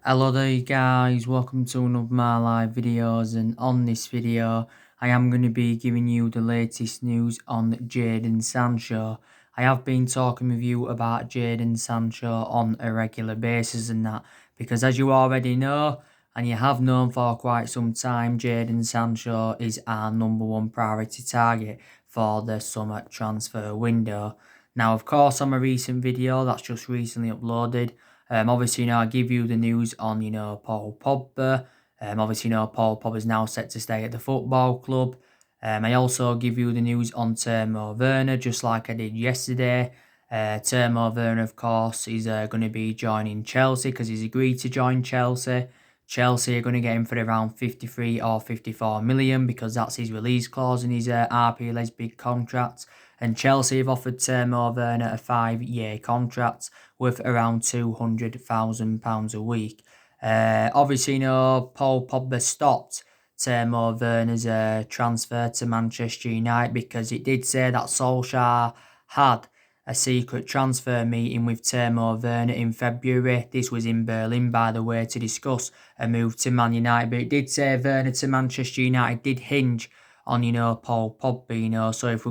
Hello there guys, welcome to one of my live videos, and on this video I am going to be giving you the latest news on Jadon Sancho. I have been talking with you about Jadon Sancho on a regular basis and that, because as you already know and you have known for quite some time, Jadon Sancho is our number one priority target for the summer transfer window. Now of course on my recent video that's just recently uploaded, obviously, I give you the news on, Paul Pogba. Obviously, Paul Pogba is now set to stay at the football club. I also give you the news on Timo Werner, just like I did yesterday. Timo Werner, of course, is going to be joining Chelsea because he's agreed to join Chelsea. Chelsea are going to get him for around 53 or 54 million because that's his release clause in his RPL's big contract. And Chelsea have offered Timo Werner a 5-year contract worth around £200,000 a week. Obviously, Paul Pogba stopped Timo Werner's transfer to Manchester United because it did say that Solskjaer had a secret transfer meeting with Timo Werner in February. This was in Berlin, by the way, to discuss a move to Man United. But it did say Werner to Manchester United did hinge on Paul Pogba. So if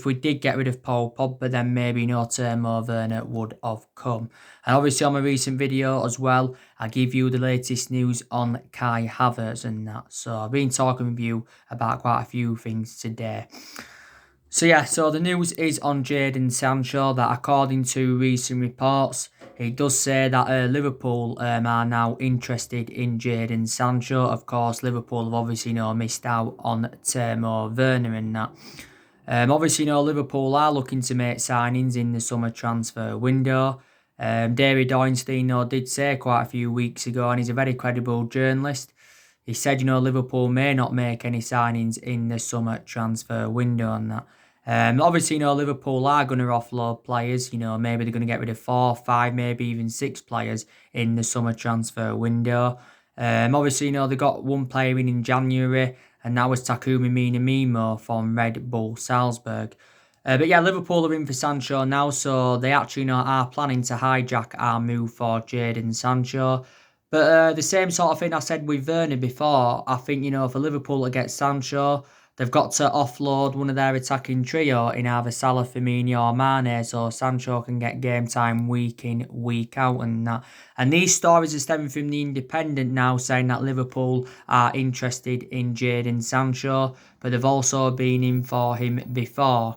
we did get rid of Paul Pogba, then maybe Timo Werner would have come. And obviously on my recent video as well, I give you the latest news on Kai Havertz and that. So I've been talking with you about quite a few things today. So the news is on Jadon Sancho that according to recent reports, it does say that Liverpool are now interested in Jadon Sancho. Of course, Liverpool have obviously missed out on Timo Werner and that. Obviously, Liverpool are looking to make signings in the summer transfer window. David Ornstein did say quite a few weeks ago, and he's a very credible journalist. He said, Liverpool may not make any signings in the summer transfer window and that. Obviously, Liverpool are going to offload players. Maybe they're going to get rid of 4, 5, maybe even 6 players in the summer transfer window. Obviously, they got one player in January, and that was Takumi Minamino from Red Bull Salzburg. But yeah, Liverpool are in for Sancho now, so they actually are planning to hijack our move for Jadon Sancho. But the same sort of thing I said with Werner before. I think, for Liverpool to get Sancho, they've got to offload one of their attacking trio in either Salah, Firmino or Mane, so Sancho can get game time week in, week out and that. And these stories are stemming from the Independent now, saying that Liverpool are interested in Jadon Sancho, but they've also been in for him before.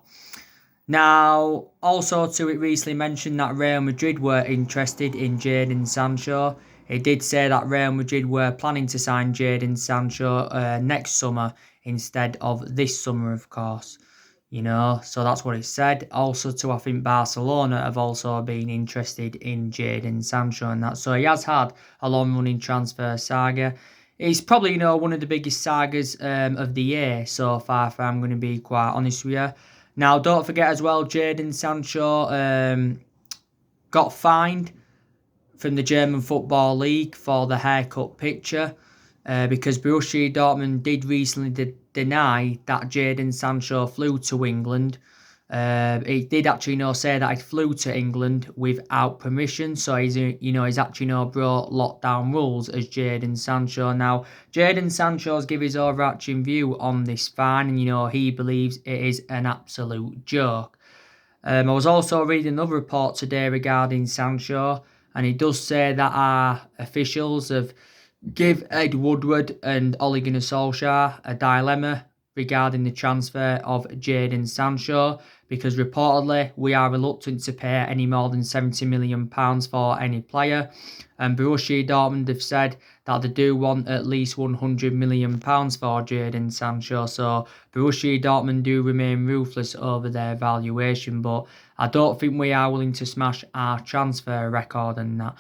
Now, also to it recently mentioned that Real Madrid were interested in Jadon Sancho. It did say that Real Madrid were planning to sign Jadon Sancho next summer instead of this summer, of course. So that's what it said. Also, I think Barcelona have also been interested in Jadon Sancho and that. So he has had a long-running transfer saga. It's probably, one of the biggest sagas of the year so far, if I'm going to be quite honest with you. Now, don't forget as well, Jadon Sancho got fined from the German Football League for the haircut picture because Borussia Dortmund did recently deny that Jadon Sancho flew to England. It did actually say that he flew to England without permission, so he's actually brought lockdown rules as Jadon Sancho. Now, Jadon Sancho's give his overarching view on this fine, and he believes it is an absolute joke. I was also reading another report today regarding Sancho, and it does say that our officials have give Ed Woodward and Ole Gunnar Solskjaer a dilemma regarding the transfer of Jadon Sancho, because reportedly we are reluctant to pay any more than £70 million for any player, and Borussia Dortmund have said that they do want at least £100 million for Jadon Sancho, so Borussia Dortmund do remain ruthless over their valuation, but I don't think we are willing to smash our transfer record and that,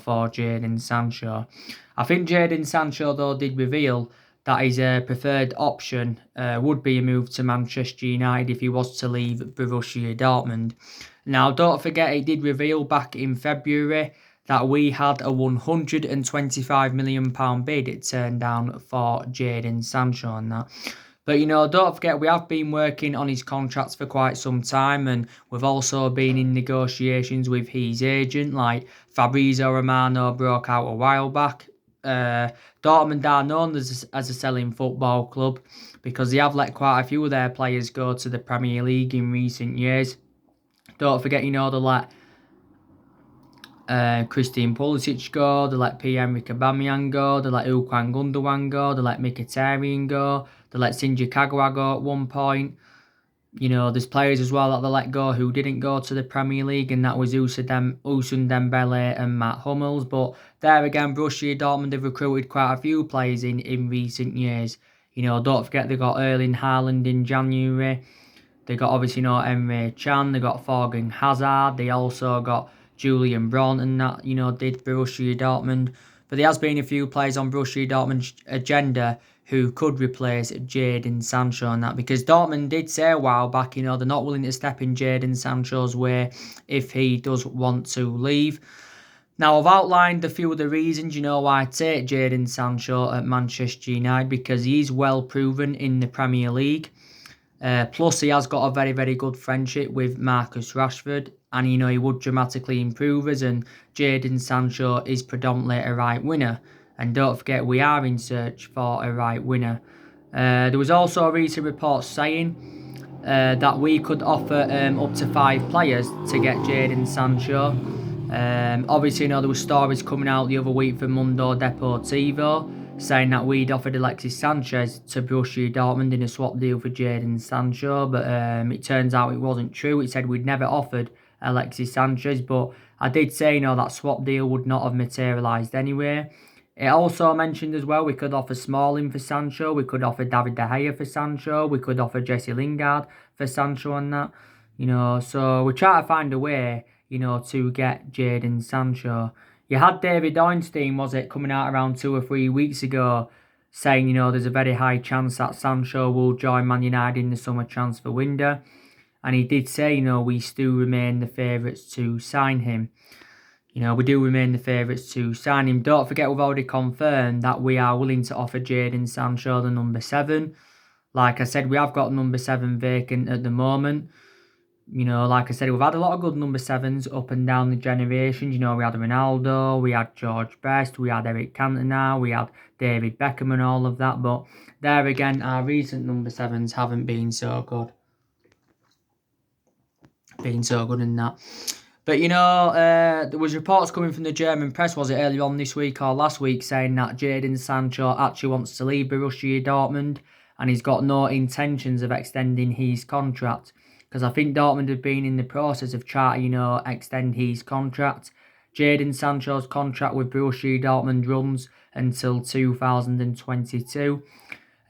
for Jadon Sancho. I think Jadon Sancho, though, did reveal that his preferred option would be a move to Manchester United if he was to leave Borussia Dortmund. Now, don't forget, it did reveal back in February that we had a £125 million bid turned down for Jadon Sancho and that. But don't forget, we have been working on his contracts for quite some time, and we've also been in negotiations with his agent. Like Fabrizio Romano broke out a while back. Dortmund are known as a selling football club because they have let quite a few of their players go to the Premier League in recent years. Don't forget, they let Christian Pulisic go, they let Pierre-Emerick Aubameyang go, they let Ilkay Gundogan go, they let Mkhitaryan go, they let Shinji Kagawa go at one point. There's players as well that they let go who didn't go to the Premier League, and that was Ousmane Dembele and Matt Hummels. But there again, Borussia Dortmund have recruited quite a few players in recent years. Don't forget they got Erling Haaland in January. They got obviously Emre Can. They got Thorgan Hazard. They also got Julian Brandt and that did Borussia Dortmund. But there has been a few players on Borussia Dortmund's agenda who could replace Jadon Sancho and that, because Dortmund did say a while back, they're not willing to step in Jadon Sancho's way if he does want to leave. Now, I've outlined a few of the reasons, why I take Jadon Sancho at Manchester United, because he's well proven in the Premier League. Plus, he has got a very, very good friendship with Marcus Rashford, and he would dramatically improve us. And Jadon Sancho is predominantly a right winger, and don't forget we are in search for a right winger. There was also a recent report saying that we could offer up to 5 players to get Jadon Sancho. Obviously, there were stories coming out the other week from Mundo Deportivo saying that we'd offered Alexis Sanchez to Borussia Dortmund in a swap deal for Jadon Sancho, but it turns out it wasn't true. It said we'd never offered Alexis Sanchez, but I did say, that swap deal would not have materialised anyway. It also mentioned as well we could offer Smalling for Sancho, we could offer David De Gea for Sancho, we could offer Jesse Lingard for Sancho and that. So we try to find a way, to get Jadon Sancho. You had David Ornstein, was it, coming out around 2 or 3 weeks ago, saying, there's a very high chance that Sancho will join Man United in the summer transfer window. And he did say, we still remain the favourites to sign him. We do remain the favourites to sign him. Don't forget, we've already confirmed that we are willing to offer Jadon Sancho the number 7. Like I said, we have got number 7 vacant at the moment. Like I said, we've had a lot of good number 7s up and down the generations. We had Ronaldo, we had George Best, we had Eric Cantona, we had David Beckham and all of that. But there again, our recent number 7s haven't been so good. In that. But, there was reports coming from the German press, was it earlier on this week or last week, saying that Jadon Sancho actually wants to leave Borussia Dortmund and he's got no intentions of extending his contract. Because I think Dortmund have been in the process of trying to, extend his contract. Jadon Sancho's contract with Borussia Dortmund runs until 2022.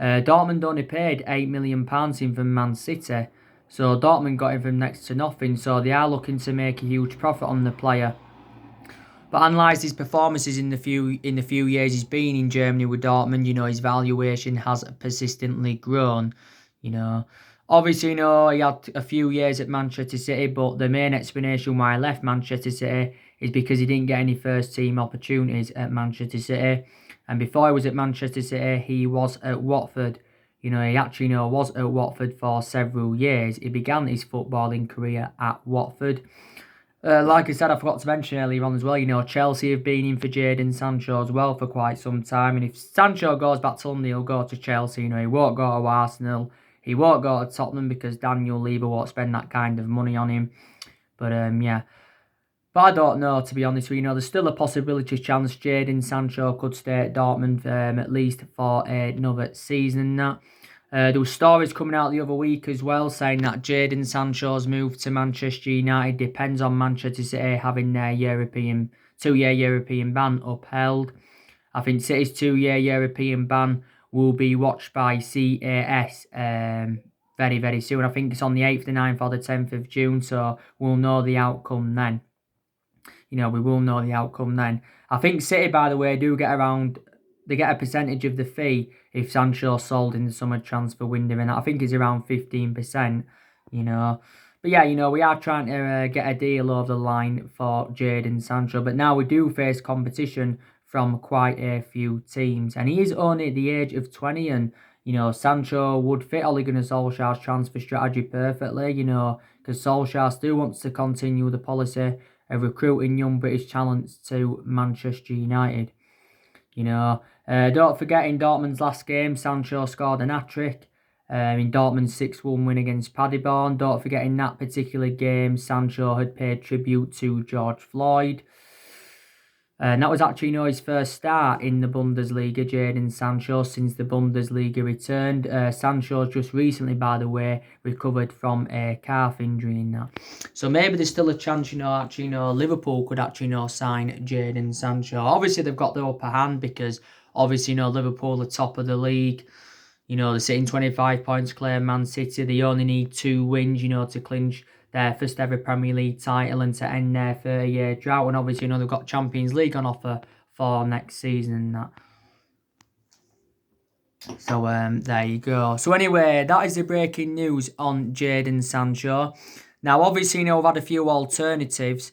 Dortmund only paid £8 million in from Man City. So Dortmund got him from next to nothing. So they are looking to make a huge profit on the player. But analyse his performances in the few years he's been in Germany with Dortmund. His valuation has persistently grown. Obviously, he had a few years at Manchester City, but the main explanation why he left Manchester City is because he didn't get any first-team opportunities at Manchester City. And before he was at Manchester City, he was at Watford. He actually was at Watford for several years. He began his footballing career at Watford. Like I said, I forgot to mention earlier on as well, Chelsea have been in for Jadon Sancho as well for quite some time. And if Sancho goes back to London, he'll go to Chelsea. He won't go to Arsenal. He won't go to Tottenham because Daniel Levy won't spend that kind of money on him. But, yeah. But I don't know, to be honest with you. There's still a possibility chance Jadon Sancho could stay at Dortmund at least for another season and that. There were stories coming out the other week as well saying that Jadon Sancho's move to Manchester United depends on Manchester City having their 2-year European ban upheld. I think City's 2-year European ban will be watched by CAS very, very soon. I think it's on the 8th, the 9th or the 10th of June, so we'll know the outcome then. We will know the outcome then. I think City, by the way, they get a percentage of the fee if Sancho's sold in the summer transfer window, and I think it's around 15%, But yeah, we are trying to get a deal over the line for Jadon Sancho, but now we do face competition from quite a few teams, and he is only at the age of 20, and Sancho would fit Ole Gunnar Solskjaer's transfer strategy perfectly, because Solskjaer still wants to continue the policy of recruiting young British talents to Manchester United. Don't forget in Dortmund's last game, Sancho scored an hat-trick in Dortmund's 6-1 win against Paderborn. Don't forget in that particular game, Sancho had paid tribute to George Floyd. And that was actually, his first start in the Bundesliga, Jadon Sancho, since the Bundesliga returned. Sancho's just recently, by the way, recovered from a calf injury in that. So maybe there's still a chance, Liverpool could actually, sign Jadon Sancho. Obviously, they've got the upper hand because, obviously, Liverpool are top of the league. They're sitting 25 points clear Man City. They only need 2 wins, to clinch their first ever Premier League title and to end their 30-year drought. And obviously, they've got Champions League on offer for next season and that. So, there you go. So, anyway, that is the breaking news on Jadon Sancho. Now, obviously, we've had a few alternatives.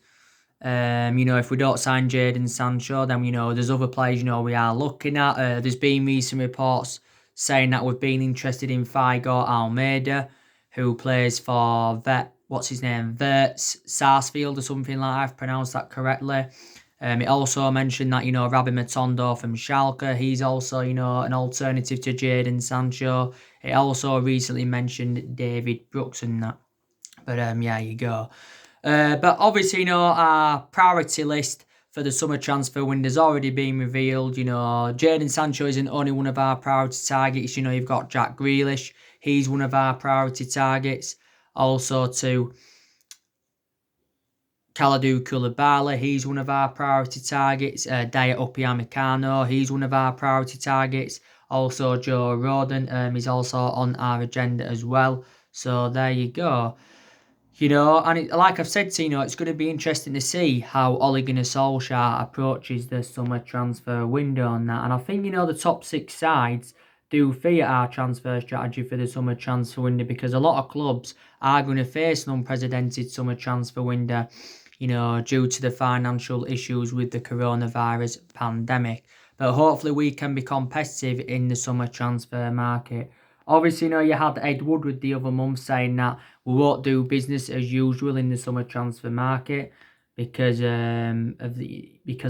If we don't sign Jadon Sancho, then, there's other players, we are looking at. There's been recent reports saying that we've been interested in Figo Almeida, who plays for Verts Sarsfield or something like that, I've pronounced that correctly. It also mentioned that, Rabbi Matondo from Schalke, he's also, an alternative to Jadon Sancho. It also recently mentioned David Brooks and that. But, yeah, you go. But obviously, our priority list for the summer transfer window has already been revealed. Jadon Sancho isn't only one of our priority targets. You've got Jack Grealish. He's one of our priority targets. Also to Kalidou Koulibaly, he's one of our priority targets. Dayot Upamecano, he's one of our priority targets. Also Joe Rodon is also on our agenda as well. So there you go. And like I've said to it's going to be interesting to see how Ole Gunnar Solskjaer approaches the summer transfer window and that. And I think, the top 6 sides do fear our transfer strategy for the summer transfer window because a lot of clubs are going to face an unprecedented summer transfer window, due to the financial issues with the coronavirus pandemic. But hopefully we can be competitive in the summer transfer market. Obviously, you had Ed Woodward the other month saying that we won't do business as usual in the summer transfer market because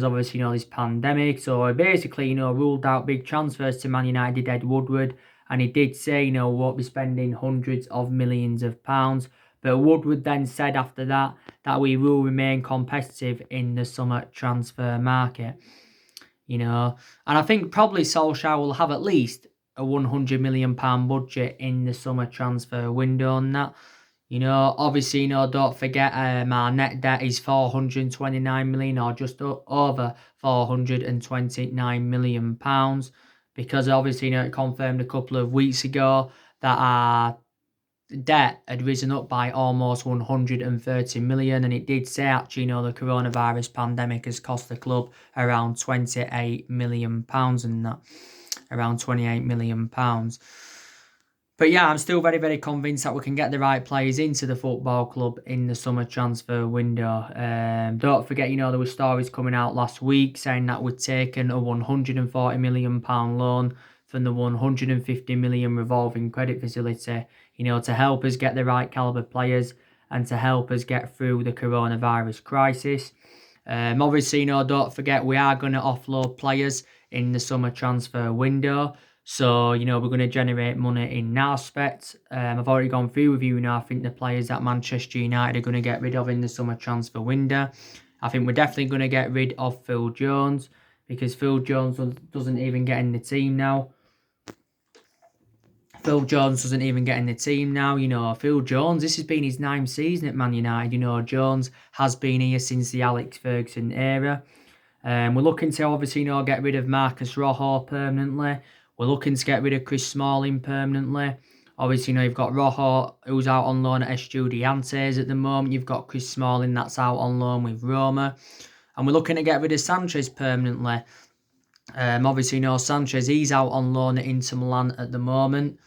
obviously this pandemic. So basically, ruled out big transfers to Man United, Ed Woodward, and he did say, we won't be spending hundreds of millions of pounds. But Woodward then said after that we will remain competitive in the summer transfer market. And I think probably Solskjaer will have at least a £100 million budget in the summer transfer window and that. Obviously, don't forget our net debt is £429 million or just over £429 million because obviously, it confirmed a couple of weeks ago that our debt had risen up by almost 130 million, and it did say actually, the coronavirus pandemic has cost the club around £28 million and that. Around £28 million. But yeah, I'm still very, very convinced that we can get the right players into the football club in the summer transfer window. Don't forget, there were stories coming out last week saying that we'd taken a £140 million loan from the £150 million revolving credit facility, to help us get the right calibre players and to help us get through the coronavirus crisis. Obviously, don't forget we are going to offload players in the summer transfer window. So, we're going to generate money in that aspect. I've already gone through with you, I think the players that Manchester United are going to get rid of in the summer transfer window. I think we're definitely going to get rid of Phil Jones because Phil Jones doesn't even get in the team now. Phil Jones, this has been his 9th season at Man United. Jones has been here since the Alex Ferguson era. We're looking to obviously, get rid of Marcus Rojo permanently. We're looking to get rid of Chris Smalling permanently. Obviously, you've got Rojo, who's out on loan at Estudiantes at the moment. You've got Chris Smalling, that's out on loan with Roma. And we're looking to get rid of Sanchez permanently. Obviously, Sanchez, he's out on loan at Inter Milan at the moment.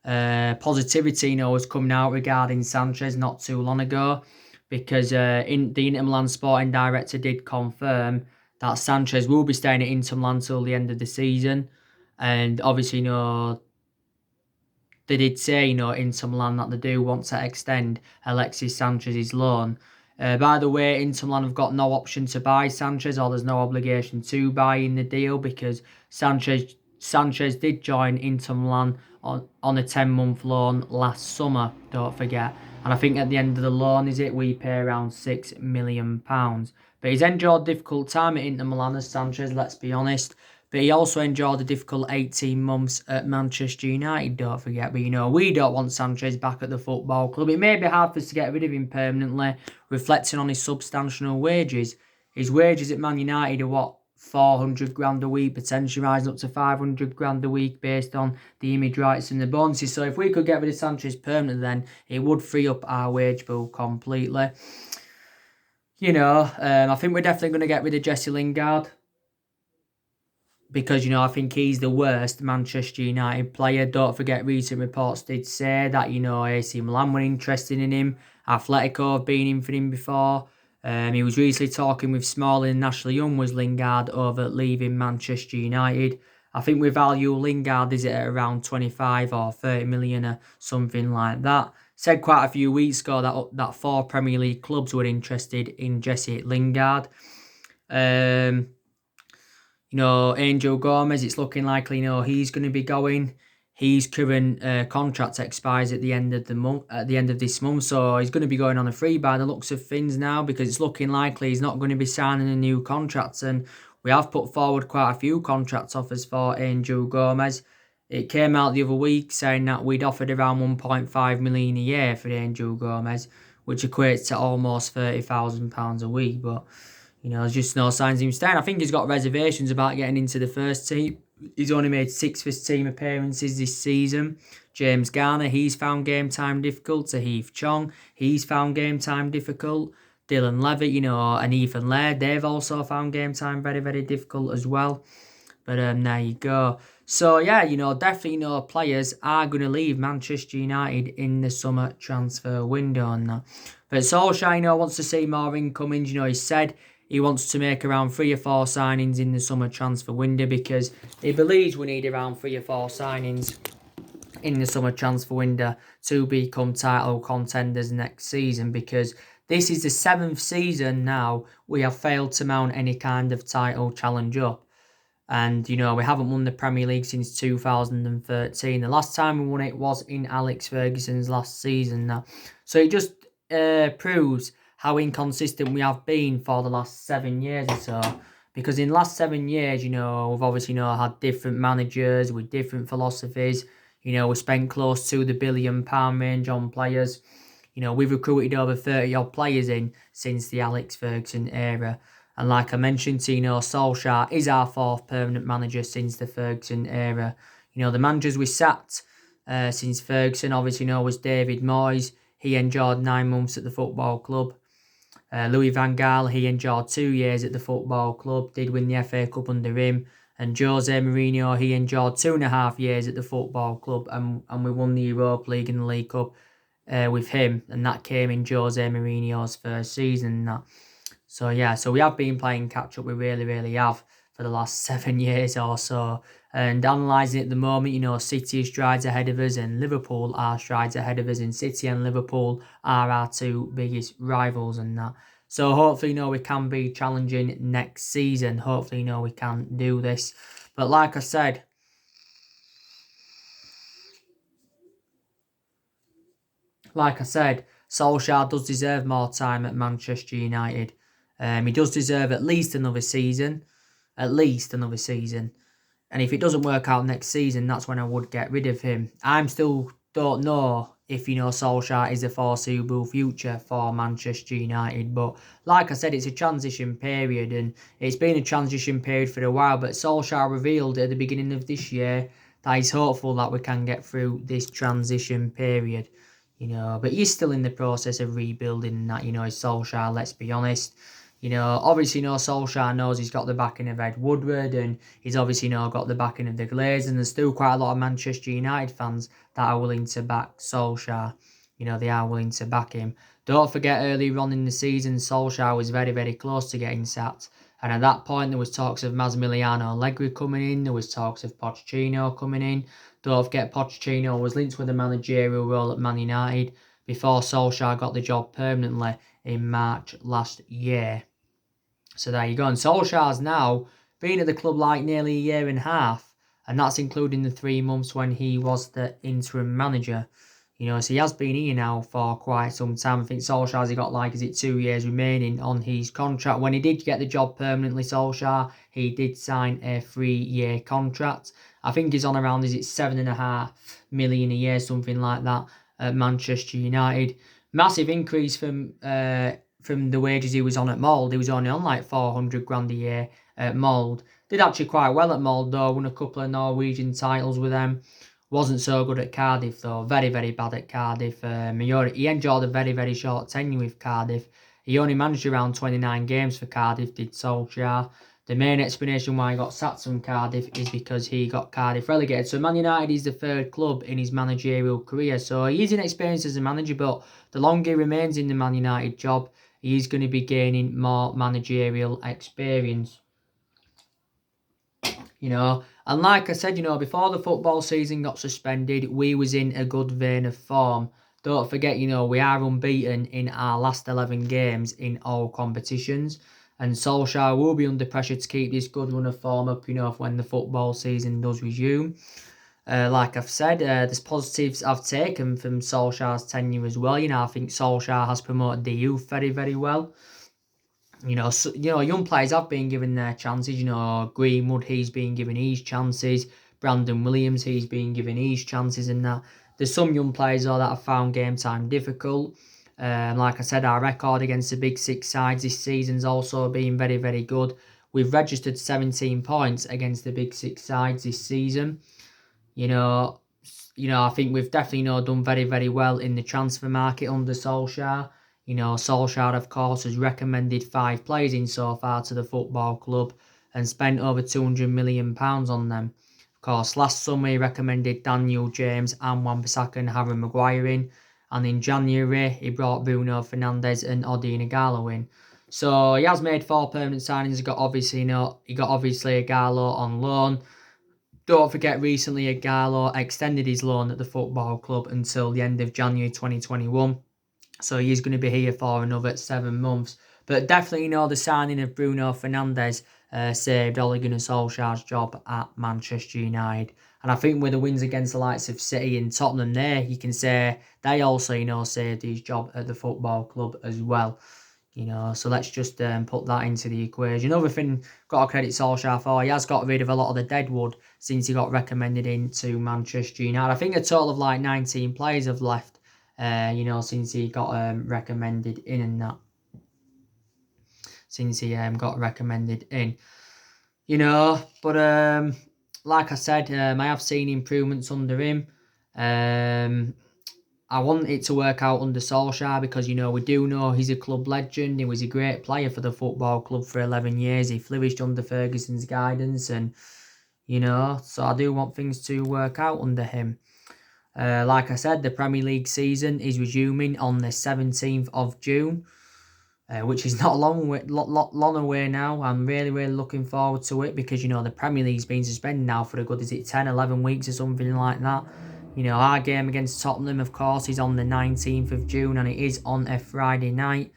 Positivity, was coming out regarding Sanchez not too long ago because the Inter Milan sporting director did confirm that Sanchez will be staying at Inter Milan till the end of the season. And obviously, they did say, Inter Milan that they do want to extend Alexis Sanchez's loan. By the way, Inter Milan have got no option to buy Sanchez, or there's no obligation to buy in the deal, because Sanchez did join Inter Milan on a 10-month loan last summer, don't forget. And I think at the end of the loan, we pay around £6 million. But he's endured a difficult time at Inter Milan as Sanchez, let's be honest. But he also endured a difficult 18 months at Manchester United, don't forget. But, we don't want Sanchez back at the football club. It may be hard for us to get rid of him permanently, reflecting on his substantial wages. His wages at Man United are, 400 grand a week, potentially rising up to 500 grand a week based on the image rights and the bonuses. So if we could get rid of Sanchez permanently, then it would free up our wage bill completely. I think we're definitely going to get rid of Jesse Lingard, because, I think he's the worst Manchester United player. Don't forget, recent reports did say that, AC Milan were interested in him. Atletico have been in for him before. He was recently talking with Smalling and Ashley Young, was Lingard, over leaving Manchester United. I think we value Lingard is at around 25 or 30 million or something like that. Said quite a few weeks ago that 4 Premier League clubs were interested in Jesse Lingard. Angel Gomez, it's looking likely, he's going to be going. His current contract expires at the end of this month, so he's going to be going on a free by the looks of things now, because it's looking likely he's not going to be signing a new contract. And we have put forward quite a few contract offers for Angel Gomez. It came out the other week saying that we'd offered around 1.5 million a year for Angel Gomez, which equates to almost £30,000 a week. But there's just no signs of him staying. I think he's got reservations about getting into the first team. He's only made 6 first team appearances this season. James Garner, he's found game time difficult. Tahith Chong, he's found game time difficult. Dylan Levitt, and Ethan Laird, they've also found game time very, very difficult as well. But there you go. So, yeah, definitely, players are going to leave Manchester United in the summer transfer window and that. But Solskjaer, wants to see more incomings. He said he wants to make around 3 or 4 signings in the summer transfer window, because he believes we need around 3 or 4 signings in the summer transfer window to become title contenders next season, because this is the 7th season now we have failed to mount any kind of title challenge up. And, we haven't won the Premier League since 2013. The last time we won it was in Alex Ferguson's last season now. So it just proves how inconsistent we have been for the last 7 years or so. Because in the last 7 years, we've obviously, had different managers with different philosophies. We spent close to the £1 billion range on players. We've recruited over 30-odd players in since the Alex Ferguson era. And like I mentioned, Solskjaer is our 4th permanent manager since the Ferguson era. The managers we sacked since Ferguson, obviously, was David Moyes. He endured 9 months at the football club. Louis van Gaal, he endured 2 years at the football club, did win the FA Cup under him. And Jose Mourinho, he endured 2.5 years at the football club, and we won the Europa League and the League Cup with him. And that came in Jose Mourinho's first season. So, yeah, we have been playing catch-up. We really, really have for the last 7 years or so. And analysing it at the moment, City is strides ahead of us and Liverpool are strides ahead of us. And City and Liverpool are our 2 biggest rivals and that. So, hopefully, we can be challenging next season. Hopefully, we can do this. But like I said, Solskjaer does deserve more time at Manchester United. He does deserve at least another season. And if it doesn't work out next season, that's when I would get rid of him. I still don't know if, Solskjaer is a foreseeable future for Manchester United. But like I said, it's a transition period, and it's been a transition period for a while. But Solskjaer revealed at the beginning of this year that he's hopeful that we can get through this transition period. But he's still in the process of rebuilding that, is Solskjaer, let's be honest. Obviously, Solskjaer knows he's got the backing of Ed Woodward, and he's obviously got the backing of the Glazers, and there's still quite a lot of Manchester United fans that are willing to back Solskjaer. They are willing to back him. Don't forget, earlier on in the season, Solskjaer was very, very close to getting sacked. And at that point, there was talks of Massimiliano Allegri coming in. There was talks of Pochettino coming in. Don't forget Pochettino was linked with a managerial role at Man United before Solskjaer got the job permanently in March last year. So there you go. And Solskjaer's now been at the club like nearly a year and a half, and that's including the 3 months when he was the interim manager. So he has been here now for quite some time. I think Solskjaer's got 2 years remaining on his contract. When he did get the job permanently, Solskjaer, he did sign a 3-year contract. I think he's on around, is it 7.5 million a year, something like that, at Manchester United. Massive increase from the wages he was on at Mould. He was only on like 400 grand a year at Mould. Did actually quite well at Mould though, won a couple of Norwegian titles with them. Wasn't so good at Cardiff though, very, very bad at Cardiff. He enjoyed a very, very short tenure with Cardiff. He only managed around 29 games for Cardiff, did Solskjaer. The main explanation why he got sacked from Cardiff is because he got Cardiff relegated. So Man United is the 3rd club in his managerial career. So he's inexperienced as a manager, but the longer he remains in the Man United job, he's going to be gaining more managerial experience. And like I said, before the football season got suspended, we was in a good vein of form. Don't forget, we are unbeaten in our last 11 games in all competitions. And Solskjaer will be under pressure to keep this good run of form up, when the football season does resume. Like I've said, there's positives I've taken from Solskjaer's tenure as well. I think Solskjaer has promoted the youth very, very well. Young players have been given their chances. Greenwood, he's been given his chances. Brandon Williams, he's been given his chances and that. There's some young players though that have found game time difficult. Like I said, our record against the Big Six sides this season's also been very, very good. We've registered 17 points against the Big Six sides this season. I think we've definitely done very, very well in the transfer market under Solskjaer. Solskjaer, of course, has recommended 5 players in so far to the football club and spent over £200 million on them. Of course, last summer he recommended Daniel James and Wan-Bissaka and Harry Maguire in. And in January, he brought Bruno Fernandes and Odion Ighalo in. So he has made 4 permanent signings. He got obviously Ighalo on loan. Don't forget, recently Ighalo extended his loan at the football club until the end of January 2021. So he's going to be here for another 7 months. But definitely, the signing of Bruno Fernandes saved Ole Gunnar Solskjaer's job at Manchester United. And I think with the wins against the likes of City and Tottenham there, you can say they also, saved his job at the football club as well. So let's just put that into the equation. Another thing, got to credit Solskjaer for, he has got rid of a lot of the deadwood since he got recommended into Manchester United. I think a total of 19 players have left, since he got recommended in and that. Since he got recommended in. But like I said, I have seen improvements under him. I want it to work out under Solskjaer because, we do know he's a club legend. He was a great player for the football club for 11 years. He flourished under Ferguson's guidance and, so I do want things to work out under him. Like I said, the Premier League season is resuming on the 17th of June, which is not long away now. I'm really, really looking forward to it because, the Premier League's been suspended now for a good, 10, 11 weeks or something like that. Our game against Tottenham, of course, is on the 19th of June and it is on a Friday night.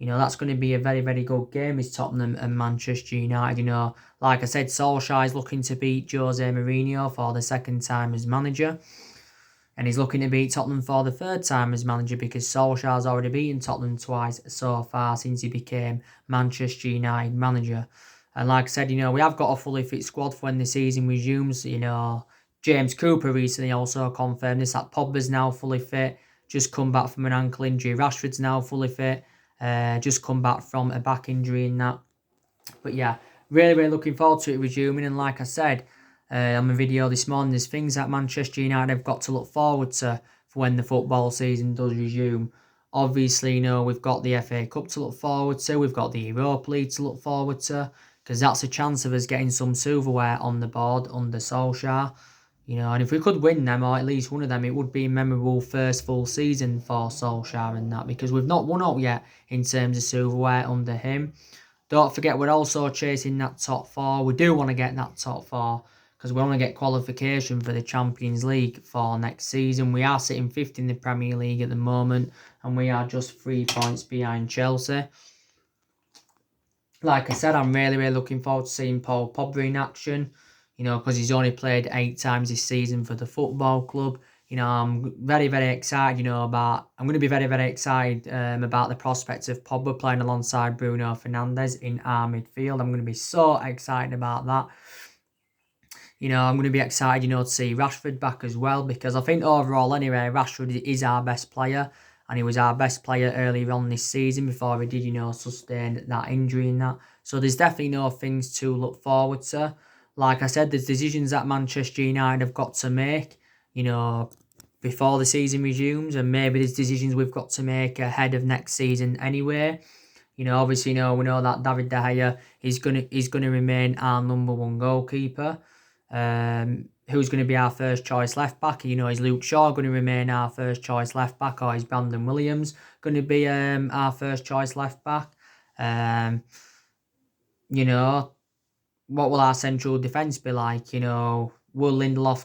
That's going to be a very, very good game, is Tottenham and Manchester United. Like I said, Solskjaer is looking to beat Jose Mourinho for the 2nd time as manager. And he's looking to beat Tottenham for the 3rd time as manager because Solskjaer's already beaten Tottenham twice so far since he became Manchester United manager. And like I said, we have got a fully fit squad for when the season resumes. James Cooper recently also confirmed this, that Pogba's now fully fit, just come back from an ankle injury. Rashford's now fully fit, just come back from a back injury and that. But yeah, really, really looking forward to it resuming. And like I said on my video this morning, there's things that Manchester United have got to look forward to for when the football season does resume. Obviously, we've got the FA Cup to look forward to. We've got the Europa League to look forward to because that's a chance of us getting some silverware on the board under Solskjaer. And if we could win them, or at least one of them, it would be a memorable first full season for Solskjaer and that, because we've not won up yet in terms of silverware under him. Don't forget, we're also chasing that top 4. We do want to get that top 4, because we want to get qualification for the Champions League for next season. We are sitting 5th in the Premier League at the moment, and we are just 3 points behind Chelsea. Like I said, I'm really looking forward to seeing Paul Pogba in action, because he's only played 8 times this season for the football club. I'm very excited, I'm going to be very excited about the prospects of Pogba playing alongside Bruno Fernandes in our midfield. I'm going to be so excited about that. I'm going to be excited, to see Rashford back as well, because I think overall anyway, Rashford is our best player, and he was our best player earlier on this season before he did, sustain that injury and that. So there's definitely no things to look forward to. Like I said, there's decisions that Manchester United have got to make, before the season resumes, and maybe there's decisions we've got to make ahead of next season anyway. Obviously, we know that David De Gea is gonna remain our number 1 goalkeeper. Who's going to be our first choice left back? Is Luke Shaw going to remain our first choice left back, or is Brandon Williams going to be our first choice left back? What will our central defence be like? Will Lindelof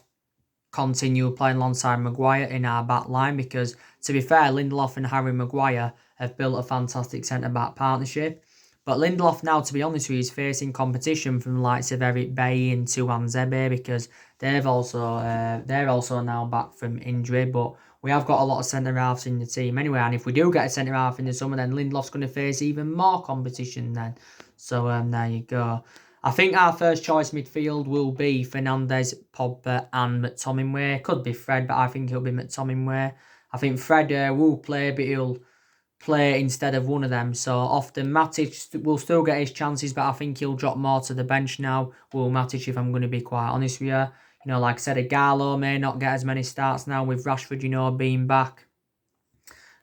continue playing alongside Maguire in our back line? Because to be fair, Lindelof and Harry Maguire have built a fantastic centre-back partnership. But Lindelof now, to be honest with you, is facing competition from the likes of Eric Bailly and Tuanzebe, because they're also now back from injury. But we have got a lot of centre-halves in the team anyway, and if we do get a centre-half in the summer, then Lindelof's going to face even more competition then. So there you go. I think our first choice midfield will be Fernandes, Pogba and McTominay. Could be Fred, but I think it'll be McTominay. I think Fred will play, but he'll play instead of one of them. So often Matic will still get his chances, but I think he'll drop more to the bench now. Will Matic, if I'm going to be quite honest with you. Like I said, Igalo may not get as many starts now with Rashford, being back.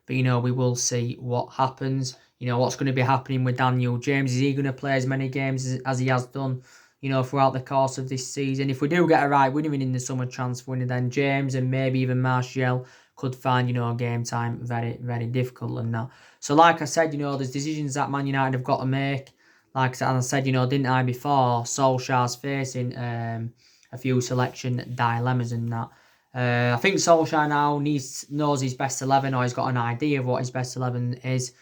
But, we will see what happens. What's going to be happening with Daniel James. Is he going to play as many games as he has done, throughout the course of this season? If we do get a right winner in the summer transfer window, then James and maybe even Martial could find, game time very difficult and that. So like I said, there's decisions that Man United have got to make. Like I said, didn't I before, Solskjaer's facing a few selection dilemmas and that. I think Solskjaer now knows his best 11, or he's got an idea of what his best 11 is.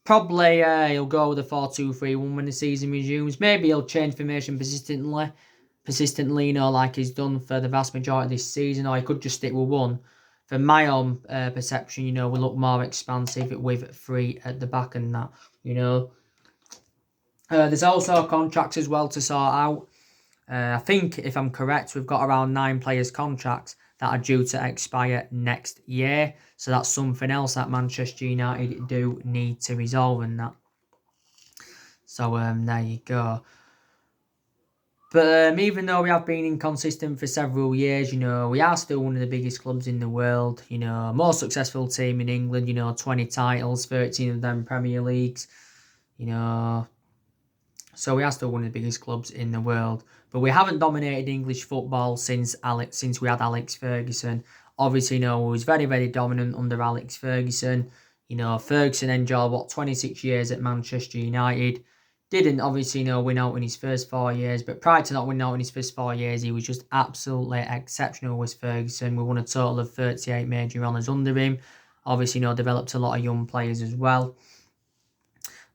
Probably he'll go with a 4-2-3-1 when the season resumes. Maybe he'll change formation persistently, like he's done for the vast majority of this season, or he could just stick with one. From my own perception, we look more expansive with 3 at the back and that, There's also contracts as well to sort out. I think, if I'm correct, we've got around 9 players' contracts that are due to expire next year. So that's something else that Manchester United do need to resolve and that. So there you go. But even though we have been inconsistent for several years, we are still one of the biggest clubs in the world. Most successful team in England, 20 titles, 13 of them Premier Leagues. So we are still one of the biggest clubs in the world. But we haven't dominated English football since we had Alex Ferguson. Obviously, he was very dominant under Alex Ferguson. Ferguson enjoyed, 26 years at Manchester United. Didn't, obviously, win out in his first 4 years. But prior to not winning out in his first 4 years, he was just absolutely exceptional with Ferguson. We won a total of 38 major honours under him. Obviously, developed a lot of young players as well.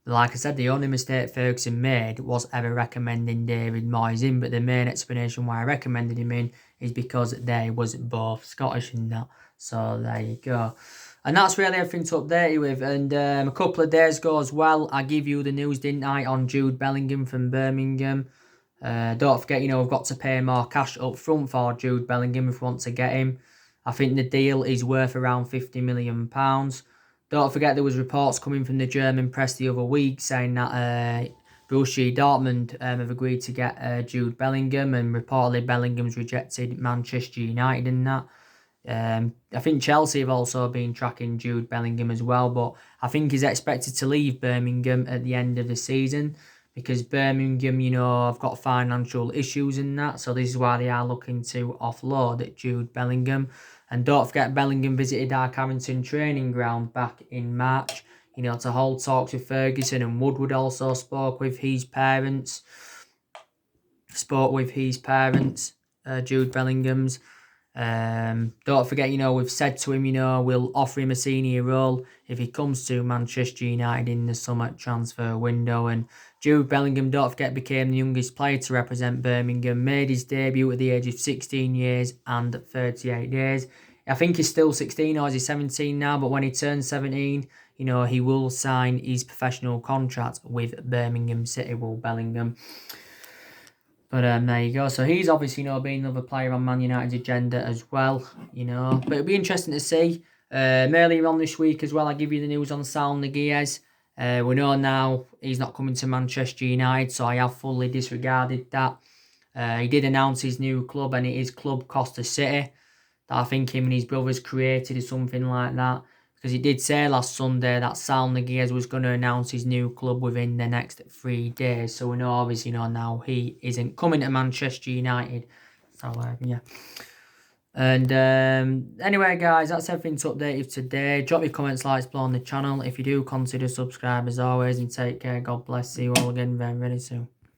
Like I said, the only mistake Ferguson made was ever recommending David Moyes in, but the main explanation why I recommended him in is because they was both Scottish and that. So there you go. And that's really everything to update you with. And a couple of days ago as well, I gave you the news, didn't I, on Jude Bellingham from Birmingham. Don't forget, we've got to pay more cash up front for Jude Bellingham if we want to get him. I think the deal is worth around £50 million. Don't forget, there was reports coming from the German press the other week saying that Borussia Dortmund have agreed to get Jude Bellingham, and reportedly Bellingham's rejected Manchester United in that. I think Chelsea have also been tracking Jude Bellingham as well, but I think he's expected to leave Birmingham at the end of the season because Birmingham, have got financial issues in that, so this is why they are looking to offload Jude Bellingham. And don't forget, Bellingham visited our Carrington training ground back in March, to hold talks with Ferguson, and Woodward also spoke with his parents. spoke with his parents, Jude Bellingham's. Don't forget, we've said to him, we'll offer him a senior role if he comes to Manchester United in the summer transfer window. And Jude Bellingham, don't forget, became the youngest player to represent Birmingham, made his debut at the age of 16 years and 38 days. I think he's still 16 or is he 17 now, but when he turns 17, he will sign his professional contract with Birmingham City, Will Bellingham. But there you go. So he's obviously, being another player on Man United's agenda as well, But it'll be interesting to see. Earlier on this week as well, I give you the news on Saul Niguez. We know now he's not coming to Manchester United, so I have fully disregarded that. He did announce his new club, and it is Club Costa City, that I think him and his brothers created or something like that. Because he did say last Sunday that Saul Niguez was going to announce his new club within the next 3 days. So we know, obviously, now he isn't coming to Manchester United. So, yeah. And anyway, guys, that's everything to update you today. Drop your comments, likes below on the channel. If you do, consider subscribe as always. And take care. God bless. See you all again very, very soon.